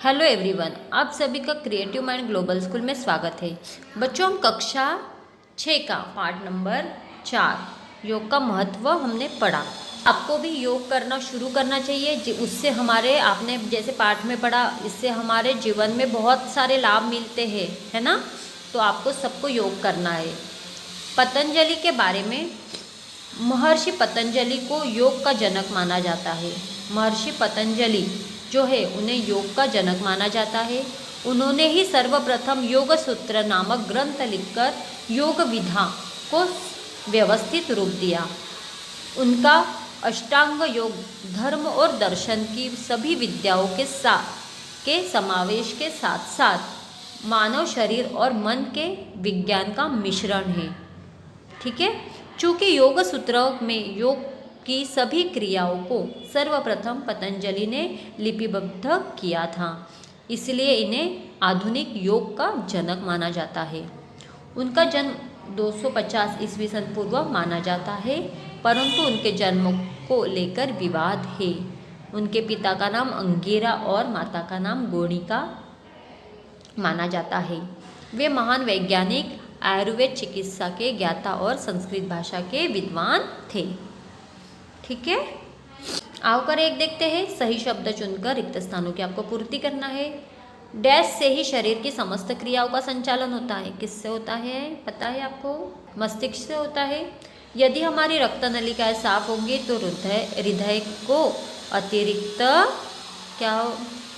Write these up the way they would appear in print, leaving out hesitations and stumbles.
Hello everyone, आप सभी का क्रिएटिव माइंड ग्लोबल स्कूल में स्वागत है। बच्चों, हम कक्षा 6 का पार्ट नंबर 4 योग का महत्व हमने पढ़ा। आपको भी योग करना शुरू करना चाहिए। उससे हमारे, आपने जैसे पाठ में पढ़ा, इससे हमारे जीवन में बहुत सारे लाभ मिलते हैं, है ना। तो आपको सबको योग करना है। पतंजलि के बारे में, महर्षि पतंजलि को योग का जनक माना जाता है। महर्षि पतंजलि जो है, उन्हें योग का जनक माना जाता है। उन्होंने ही सर्वप्रथम योग सूत्र नामक ग्रंथ लिखकर योग विधा को व्यवस्थित रूप दिया। उनका अष्टांग योग धर्म और दर्शन की सभी विद्याओं के समावेश के साथ साथ मानव शरीर और मन के विज्ञान का मिश्रण है। ठीक है। चूँकि योग सूत्र में योग की सभी क्रियाओं को सर्वप्रथम पतंजलि ने लिपिबद्ध किया था, इसलिए इन्हें आधुनिक योग का जनक माना जाता है। उनका जन्म 250 ईस्वी सन पूर्व माना जाता है, परंतु उनके जन्म को लेकर विवाद है। उनके पिता का नाम अंगिरा और माता का नाम गोणिका माना जाता है। वे महान वैज्ञानिक, आयुर्वेद चिकित्सा के ज्ञाता और संस्कृत भाषा के विद्वान थे। ठीक है। आओ कर एक देखते हैं। सही शब्द चुनकर रिक्त स्थानों की आपको पूर्ति करना है। डैश से ही शरीर की समस्त क्रियाओं का संचालन होता है। किससे होता है, पता है आपको? मस्तिष्क से होता है। यदि हमारी रक्त नलिकाएं साफ होंगी तो हृदय को अतिरिक्त क्या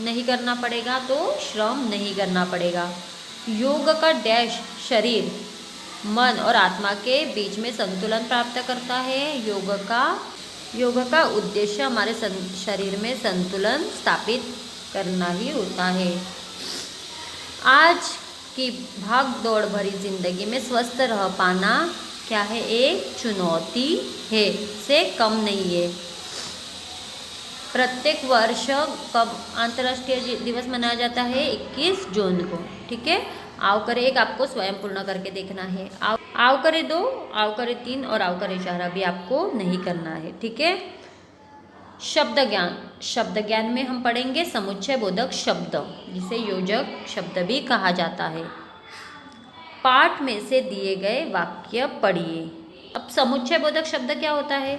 नहीं करना पड़ेगा, तो श्रम नहीं करना पड़ेगा। योग का डैश शरीर, मन और आत्मा के बीच में संतुलन प्राप्त करता है। योग का उद्देश्य हमारे शरीर में संतुलन स्थापित करना ही होता है। आज की भाग दौड़ भरी जिंदगी में स्वस्थ रह पाना क्या है, एक चुनौती है, से कम नहीं है। प्रत्येक वर्ष कब अंतर्राष्ट्रीय दिवस मनाया जाता है? 21 जून को। ठीक है। आओ करे एक आपको स्वयं पूर्ण करके देखना है। आओ करे 2, आओ करे 3 और आओ करे 4 अभी आपको नहीं करना है। ठीक है। शब्द ज्ञान में हम पढ़ेंगे समुच्चय बोधक शब्द, जिसे योजक शब्द भी कहा जाता है। पाठ में से दिए गए वाक्य पढ़िए। अब समुच्चय बोधक शब्द क्या होता है?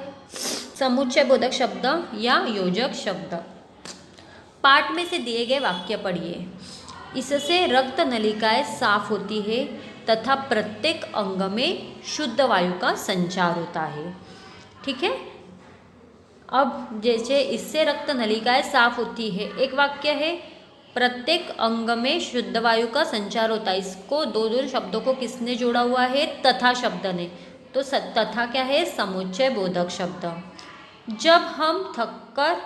समुच्चय बोधक शब्द या योजक शब्द। पाठ में से दिए गए वाक्य पढ़िए। इससे रक्त नलिकाएं साफ होती है तथा प्रत्येक अंग में शुद्ध वायु का संचार होता है। ठीक है। अब जैसे इससे रक्त नलिकाएं साफ होती है, एक वाक्य है प्रत्येक अंग में शुद्ध वायु का संचार होता है। इसको दो शब्दों को किसने जोड़ा हुआ है? तथा शब्द ने। तो तथा क्या है? समुच्चय बोधक शब्द। जब हम थककर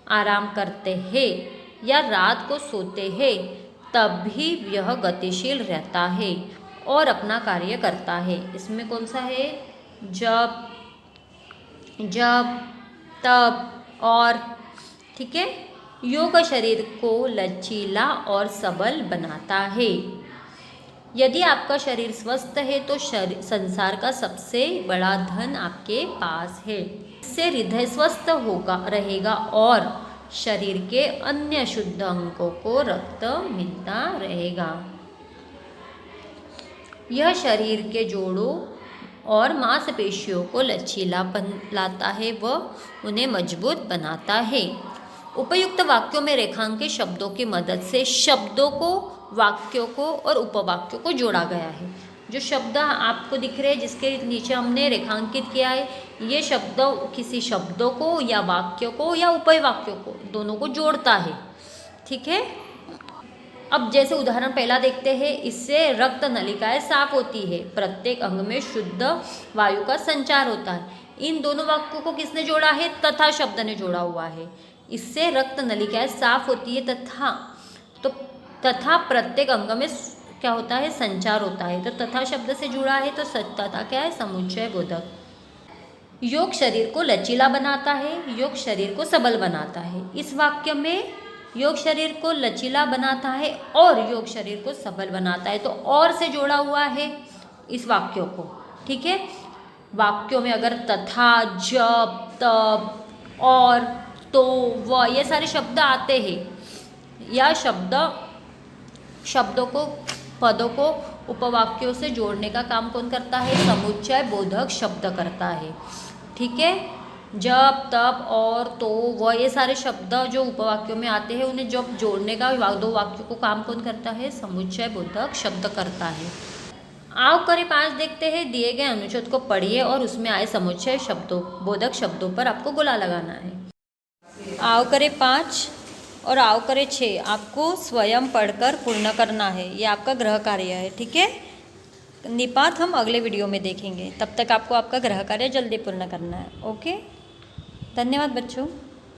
आराम करते हैं या रात को सोते हैं, तब भी यह गतिशील रहता है और अपना कार्य करता है। इसमें कौन सा है? जब, तब और। ठीक है। योग शरीर को लचीला और सबल बनाता है। यदि आपका शरीर स्वस्थ है तो संसार का सबसे बड़ा धन आपके पास है। इससे हृदय स्वस्थ रहेगा और शरीर के अन्य शुद्ध अंगों को रक्त मिलता रहेगा। यह शरीर के जोड़ों और मांसपेशियों को लचीलापन लाता है व उन्हें मजबूत बनाता है। उपयुक्त वाक्यों में रेखांकित शब्दों की मदद से शब्दों को, वाक्यों को और उपवाक्यों को जोड़ा गया है। जो शब्द आपको दिख रहे हैं, जिसके नीचे हमने रेखांकित किया है, ये शब्द किसी शब्दों को या वाक्यों को या उपवाक्यों को, दोनों को जोड़ता है। ठीक है। अब जैसे उदाहरण पहला देखते हैं। इससे रक्त नलिकाएं साफ होती है, प्रत्येक अंग में शुद्ध वायु का संचार होता है। इन दोनों वाक्यों को किसने जोड़ा है? तथा शब्द ने जोड़ा हुआ है। इससे रक्त नलिकाएं साफ होती है तथा प्रत्येक अंग में क्या होता है? संचार होता है। तो तथा शब्द से जुड़ा है, तो तथा क्या है? समुच्चय बोधक। योग शरीर को लचीला बनाता है, योग शरीर को सबल बनाता है। इस वाक्य में योग शरीर को लचीला बनाता है और योग शरीर को सबल बनाता है, तो और से जोड़ा हुआ है इस वाक्यों को। ठीक है। वाक्यों में अगर तथा, जब, तब, और, तो, व ये सारे शब्द आते हैं, या शब्दों को, पदों को उपवाक्यों से जोड़ने का काम कौन करता है? समुच्चय बोधक शब्द करता है। ठीक है, जब, तब, और, तो, वह, ये सारे शब्द जो उपवाक्यों में आते हैं उन्हें जब जोड़ने का दो वाक्यों को काम कौन करता है? समुच्चय बोधक शब्द करता है। आओ करें 5 देखते हैं। दिए गए अनुच्छेद को पढ़िए और उसमें आए समुच्चय शब्दों बोधक शब्दों पर आपको गोला लगाना है। आओ करें 5 और आओ करें 6 आपको स्वयं पढ़कर पूर्ण करना है। ये आपका गृह कार्य है। ठीक है, निपात हम अगले वीडियो में देखेंगे। तब तक आपको आपका गृह कार्य जल्दी पूर्ण करना है। ओके, धन्यवाद बच्चों।